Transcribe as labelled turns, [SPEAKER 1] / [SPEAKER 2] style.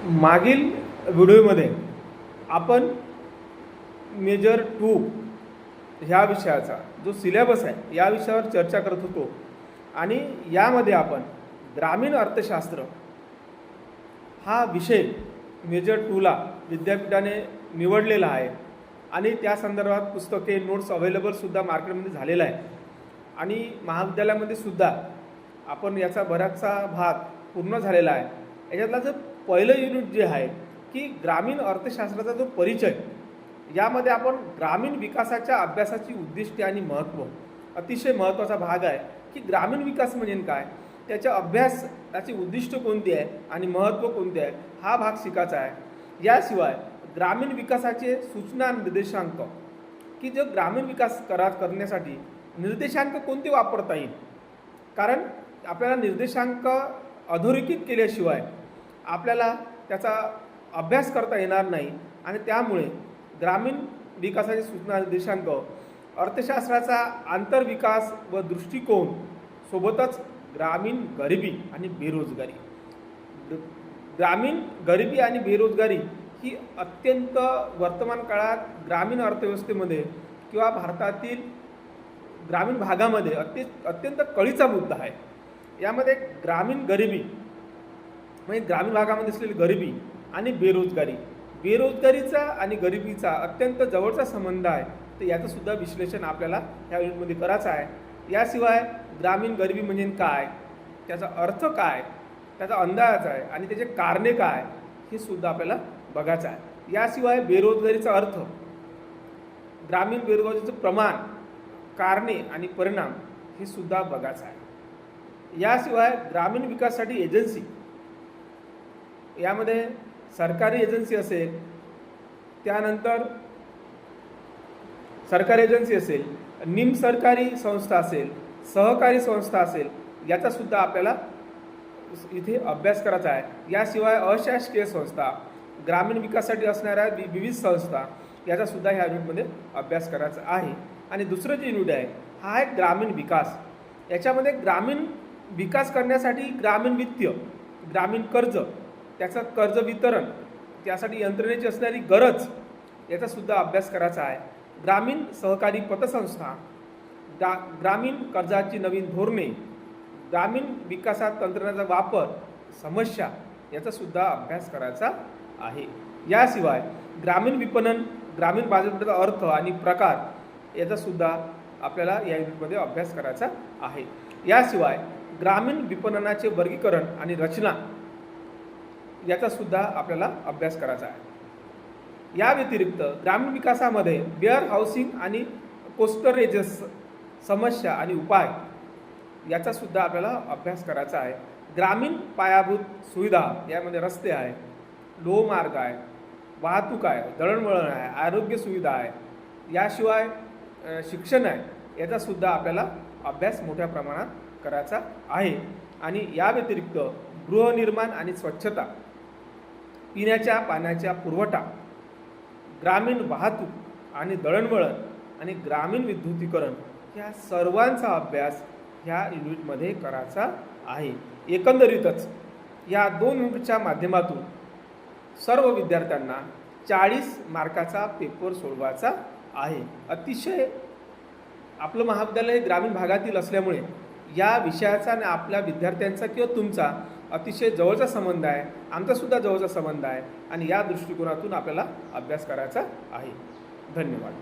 [SPEAKER 1] मागील व्हिडिओमध्ये आपण मेजर 2 ह्या विषयाचा जो सिलेबस आहे या विषयावर चर्चा करत होतो आणि यामध्ये आपण ग्रामीण अर्थशास्त्र हा विषय मेजर 2ला विद्यापीठाने निवडलेला आहे आणि त्या संदर्भात पुस्तके नोट्स अवेलेबलसुद्धा मार्केटमध्ये झालेला आहे आणि महाविद्यालयामध्ये सुद्धा आपण याचा बराचसा भाग पूर्ण झालेला आहे। याच्यातला जो पहिलं युनिट जे आहे की ग्रामीण अर्थशास्त्राचा जो परिचय, यामध्ये आपण ग्रामीण विकासाच्या अभ्यासाची उद्दिष्टे आणि महत्त्व, अतिशय महत्त्वाचा भाग आहे की ग्रामीण विकास म्हणजे काय, त्याचा अभ्यास, त्याची उद्दिष्ट कोणती आहे आणि महत्त्व कोणते आहे, हा भाग शिकायचा आहे। याशिवाय ग्रामीण विकासाचे सूचना निर्देशांक की जो ग्रामीण विकास करण्यासाठी निर्देशांक कोणते वापरता येईल, कारण आपल्याला निर्देशांक अधोरेखित केल्याशिवाय आपल्याला त्याचा अभ्यास करता येणार नाही आणि त्यामुळे ग्रामीण विकासाचे सूचना निर्देशांक अर्थशास्त्राचा आंतरविकास व दृष्टिकोन सोबतच ग्रामीण गरिबी आणि बेरोजगारी, ग्रामीण गरिबी आणि बेरोजगारी ही अत्यंत वर्तमान काळात ग्रामीण अर्थव्यवस्थेमध्ये किंवा भारतातील ग्रामीण भागामध्ये अत्यंत कळीचा मुद्दा आहे। यामध्ये ग्रामीण गरिबी म्हणजे ग्रामीण भागामध्ये असलेली गरिबी आणि बेरोजगारी, बेरोजगारीचा आणि गरिबीचा अत्यंत जवळचा संबंध आहे, तर याचं सुद्धा विश्लेषण आपल्याला या युनिटमध्ये करायचं आहे। याशिवाय ग्रामीण गरिबी म्हणजे काय, त्याचा अर्थ काय, त्याचा अंदाज आहे आणि त्याचे कारणे काय, हे सुद्धा आपल्याला बघायचं आहे। याशिवाय बेरोजगारीचा अर्थ, ग्रामीण बेरोजगारीचं प्रमाण, कारणे आणि परिणाम हे सुद्धा बघायचं आहे। याशिवाय ग्रामीण विकासासाठी एजन्सी, यामध्ये सरकारी एजन्सी असेल, त्यानंतर सरकारी एजन्सी असेल, निमसरकारी संस्था असेल, सहकारी संस्था असेल, याचा सुद्धा आपल्याला इथे अभ्यास करायचा आहे। याशिवाय अशासकीय संस्था, ग्रामीण विकासासाठी असणाऱ्या विविध संस्था, याचा सुद्धा ह्या युनिटमध्ये अभ्यास करायचा आहे। आणि दुसरं जे युनिट आहे हा आहे ग्रामीण विकास। याच्यामध्ये ग्रामीण विकास करण्यासाठी ग्रामीण वित्त, ग्रामीण कर्ज, त्याचं कर्ज वितरण, त्यासाठी यंत्रणेची असणारी गरज, याचा सुद्धा अभ्यास करायचा आहे। ग्रामीण सहकारी पतसंस्था, ग्रामीण कर्जाची नवीन धोरणे, ग्रामीण विकासात तंत्रज्ञानाचा वापर, समस्या, याचा सुद्धा अभ्यास करायचा आहे। याशिवाय ग्रामीण विपणन, ग्रामीण बाजारपेठेचा अर्थ आणि प्रकार, याचा सुद्धा आपल्याला या युनिटमध्ये अभ्यास करायचा आहे। याशिवाय ग्रामीण विपणनाचे वर्गीकरण आणि रचना, याचा सुद्धा आपल्याला अभ्यास करायचा आहे। या व्यतिरिक्त ग्रामीण विकासामध्ये वेअर हाऊसिंग आणि कोस्टल रेंजेस, समस्या आणि उपाय, याचा सुद्धा आपल्याला अभ्यास करायचा आहे। ग्रामीण पायाभूत सुविधा, यामध्ये रस्ते आहे, लोहमार्ग आहे, वाहतूक आहे, दळणवळण आहे, आरोग्य सुविधा आहे, याशिवाय शिक्षण आहे, याचा सुद्धा आपल्याला अभ्यास मोठ्या प्रमाणात करायचा आहे। आणि या व्यतिरिक्त गृहनिर्माण आणि स्वच्छता, पिण्याच्या पाण्याचा पुरवठा, ग्रामीण वाहतूक आणि दळणवळण आणि ग्रामीण विद्युतीकरण, या सर्वांचा अभ्यास ह्या युनिटमध्ये करायचा आहे। एकंदरीतच या 2 युनिटच्या माध्यमातून सर्व विद्यार्थ्यांना 40 मार्काचा पेपर सोडवायचा आहे। अतिशय आपलं महाविद्यालय ग्रामीण भागातील असल्यामुळे या विषयाचा आणि आपल्या विद्यार्थ्यांचा किंवा तुमचा अतिशय जवळचा संबंध आहे, आमचासुद्धा जवळचा संबंध आहे आणि या दृष्टिकोनातून आपल्याला अभ्यास करायचा आहे। धन्यवाद।